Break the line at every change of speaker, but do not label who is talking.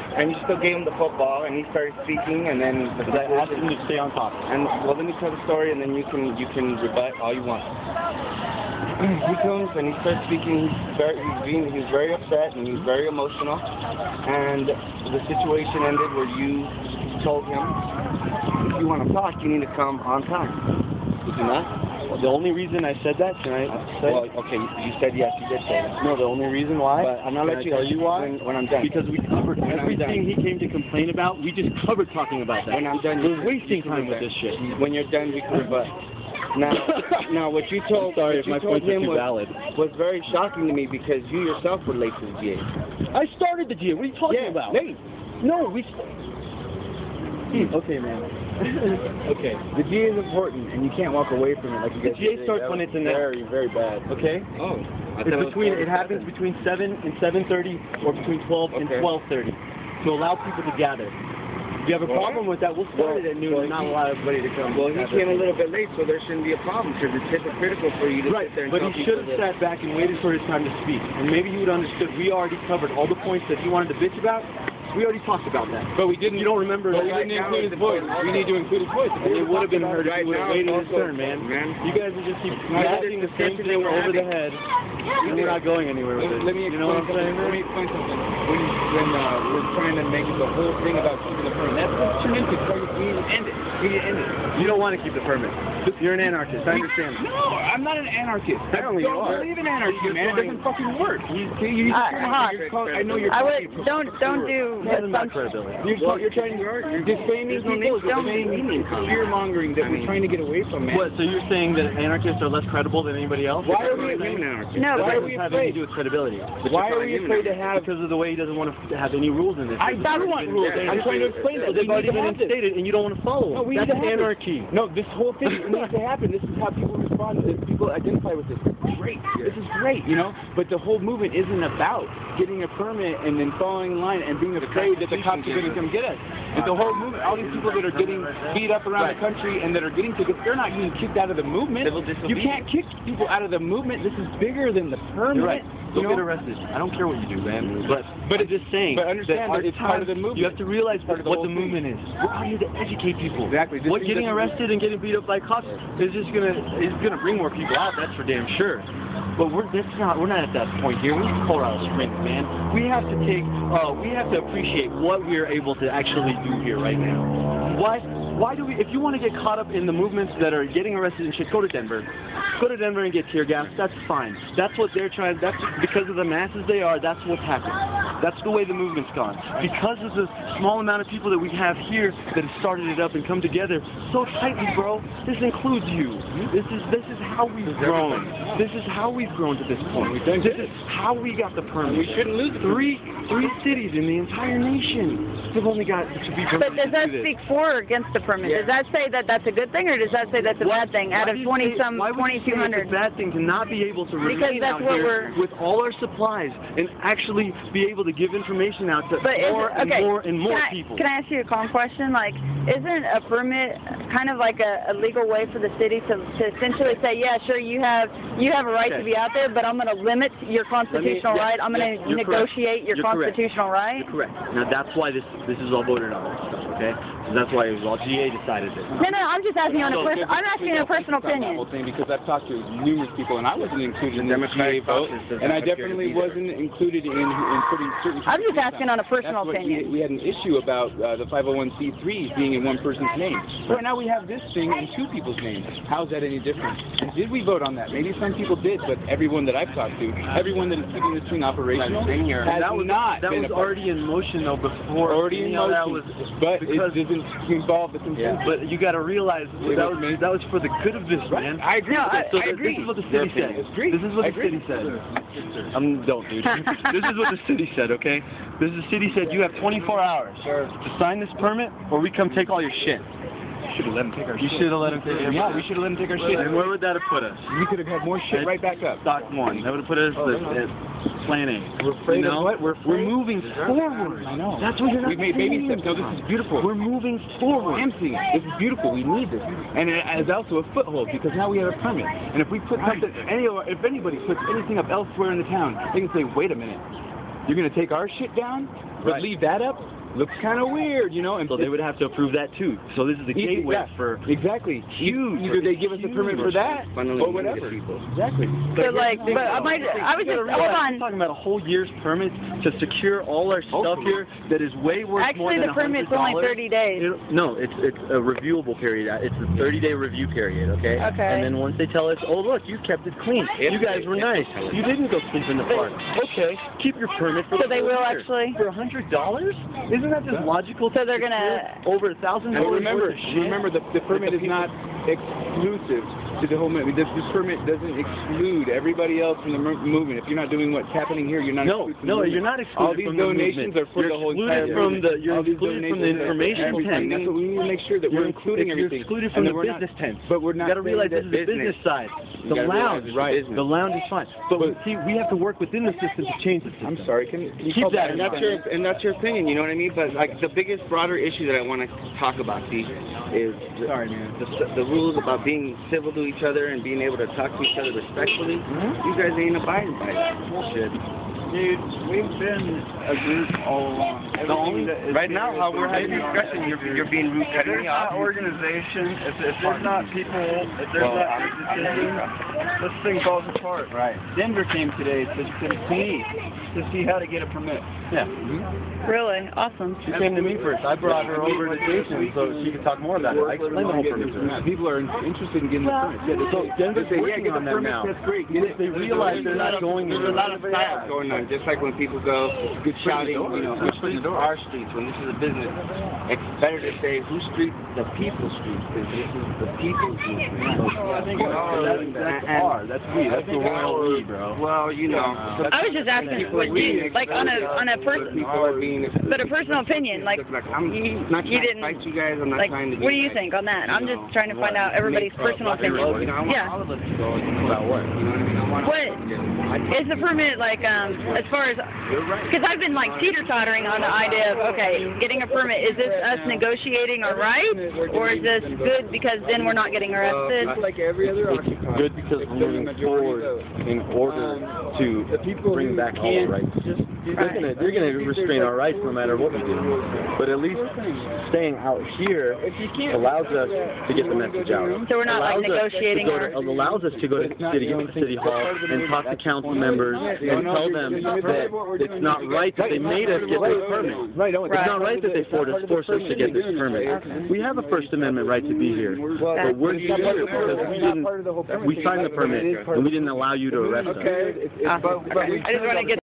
And you still gave him the football, and he started speaking, and then
because I asked him to stay on top.
And well, let me tell the story, and then you can rebut all you want. He comes and he starts speaking. He's very upset and he's very emotional. And the situation ended where you told him, if you want to talk, you need to come on time. Did you not?
The only reason I said that, can I say?
Well, okay, you said yes, you did say that.
No, the only reason why,
but I'm not let you
tell you why?
When I'm done.
Because we covered everything he came to complain about. We just covered talking about that.
When I'm done,
we're wasting time with this shit.
When you're done, we can rebut. Now, what you told,
sorry if my points are too valid,
was very shocking to me because you yourself were late to the GA.
I started the GA. What are you talking about?
Late.
No, we. Okay, man. Okay.
The GA is important, and you can't walk away from it like you guys.
The GA starts when it's in there.
Very, very bad.
Okay.
Oh.
It happens between 7 and 7:30, or between 12 and 12:30, to allow people to gather. If you have a problem with that, we'll start it at noon and not allow everybody to come.
Well, he came a little bit late, so there shouldn't be a problem, because it's hypocritical for you to sit there and
but he should have sat back and waited for his time to speak. And maybe you would have understood we already covered all the points that he wanted to bitch about. We already talked about that.
But we didn't.
You don't remember that?
We didn't include his voice. We need to include his voice.
And it would have been heard if he would have waited his turn, man. You guys are just keep blasting the same thing over the head. And we're not going anywhere with it.
Let me explain something. Let me explain something. When we're trying to make the whole thing about keeping the permit, that's what turned into. We need to end it. We need to end it.
You don't want to keep the permit. You're an anarchist. I understand.
No, I'm not an anarchist.
I don't
believe in anarchy, man. It doesn't fucking work. I know you're.
I would don't do
credibility.
You're trying to defaming people. Defaming, fear-mongering that we're trying to get away from, man.
What? So you're saying that anarchists are less credible than anybody else?
Why are we anarchists?
No,
why
are we afraid? That doesn't have anything to do with credibility.
Why are we afraid to have?
Because of the way he doesn't want to have any rules in this.
I don't want rules. I'm trying to explain that.
They've already been instated, and you don't want to follow them. That's anarchy.
No, this whole thing needs to happen. This is how people respond to this. People identify with this. Great. This is great, you know? But the whole movement isn't about getting a permit and then following in line and being afraid that the cops are going to come get us. But the whole movement, all these people that are getting beat up around the country and that are getting tickets, they're not getting kicked out of the movement. You can't kick people out of the movement. This is bigger than the permit.
You're right. Don't get arrested. I don't care what you do, man. But I'm just saying.
But understand that it's part of the movement.
You have to realize what the movement is. We're out here to educate people.
Exactly.
What getting arrested and getting beat up by cops is just gonna bring more people out. That's for damn sure. But we're not at that point here. We need to pull out our strength, man. We have to appreciate what we're able to actually do here right now. Why do we? If you want to get caught up in the movements that are getting arrested and shit, go to Denver. Go to Denver and get tear gas. That's fine. That's what they're trying. That's because of the masses they are. That's what's happened. That's the way the movement's gone. Because of the small amount of people that we have here that have started it up and come together so tightly, bro. This includes you. This is how we've grown. This is how we've grown to this point. This is how we got the permit. We shouldn't lose three cities in the entire nation have only got to be permitted.
But does that speak for or against the permit? Does that say that that's a good thing, or does that say that's a bad thing? Out of 2,200,
it's a bad thing to not be able to remain out here with all our supplies and actually be able to give information out to more and more people.
Can I ask you a calm question? Like, isn't a permit kind of like a legal way for the city to essentially say, yeah, sure, you have a right to be out there, but I'm going to limit your constitutional right. I'm going to negotiate your constitutional right.
You're correct. Now that's why this is all voted on, okay? So that's why it was all GA decided this.
No, I'm just asking on I'm asking a personal opinion.
Because I've talked to numerous people, and I wasn't included in the GA vote, and I definitely wasn't included in putting certain.
I'm just asking on a personal opinion.
We had an issue about the 501c3s being in one person's name. Right now we have this thing in two people's names. How is that any different? And did we vote on that? Maybe some people did, but everyone that I've talked to, everyone that is keeping this thing operational, has not.
That was already in motion though before.
Already in motion. But it doesn't involve the consent.
But you got to realize that was for the good of this, man.
I agree.
This is what the city said. This is what the city said. Don't, dude. This is what the city said, okay? The city said you have 24 hours to sign this permit, or we come take all your shit. You should have let him take our shit. You should have let him take our shit. Yeah, we should have let him take our shit. And where would that have put us?
We could have had more shit right back up.
Stock 1. That would have put us at plan A.
We're afraid of what?
We're moving forward.
I know.
That's what you're not
We've made baby steps. No, this is beautiful.
We're moving forward.
Empty. This is beautiful. We need this. And it's also a foothold because now we have a permit. And if we put something, if anybody puts anything up elsewhere in the town, they can say, wait a minute. You're going to take our shit down, but leave that up? looks kind of weird, you know. And
so they would have to approve that too. So this is the gateway for
exactly.
Huge.
Either they give us a permit for that or whatever. Exactly.
So like, but I was just hold on.
I'm talking about a whole year's permit to secure all our stuff here that is way worth more than $100.
Actually, the permit's only 30 days.
No, it's a reviewable period. It's a 30-day review period, okay?
Okay.
And then once they tell us, oh look, you kept it clean. You guys were nice. You didn't go sleep in the park. Okay, keep your permit for
so they will actually
for $100? Isn't that just logical?
So they're gonna
over $1,000.
Remember, the permit is not exclusive to the whole movement. This permit doesn't exclude everybody else from the movement. If you're not doing what's happening here, you're not excluded.
No, you're not excluded.
All these
from
donations
the
are for the whole entire movement.
You're excluded from the information tent.
That's what we need to make sure that we're including everything.
You're excluded from the business tent.
But we're not.
You got to realize this is the business side. The lounge,
right?
The lounge is fine. But see, we have to work within the system to change the system.
I'm sorry. Can you
keep that?
And that's your opinion. You know what I mean? But like the biggest, broader issue that I want to talk about, see, is the rules about being civil to each other and being able to talk to each other respectfully. You guys ain't abiding by that. Bullshit.
Dude, we've been a group all along.
Right now, how we're having a discussion, you're being rude, cutting me off.
Organization, if there's not people, if there's not decisions, this thing falls apart.
Right. Denver came today to see how to get a permit.
Yeah.
really awesome.
She came to me first. I brought her over to Jason so she could talk more about it. I explained the whole permit to her.
People are interested in getting the permit.
So Denver's working on that now.
That's great.
They realize they're not going.
There's a lot of styles going on. Just like when people go shouting, you know, whose streets are our streets, when this is a business, it's better to say whose street, the people's streets, because this is the people's movement.
I think that's our, that's we, that's the royal we, bro.
Well, you know.
I was just asking, would you, like on a personal opinion, like
I'm not trying to fight you guys. I'm not
like,
trying to.
What do you think on that? I'm just trying to find out everybody's personal opinion. Yeah.
All of us to go about what? You know what I mean?
What is the permit like? As far as, because I've been like teeter-tottering on the idea of, okay, getting a permit, is this us negotiating our rights, or is this good because then we're not getting arrested?
Like every other occupant.
Good because we're moving forward in order to bring back all our rights. They're gonna restrain our rights no matter what we do. But at least staying out here allows us to get the message out.
So we're not like negotiating.
Allows us to go to City Hall and talk to council members and tell them that it's not right that they made us get this permit. It's not right that they forced us to get this permit. We have a First Amendment right to be here, but we're here because we signed the permit and we didn't allow you to arrest us.
I just want to get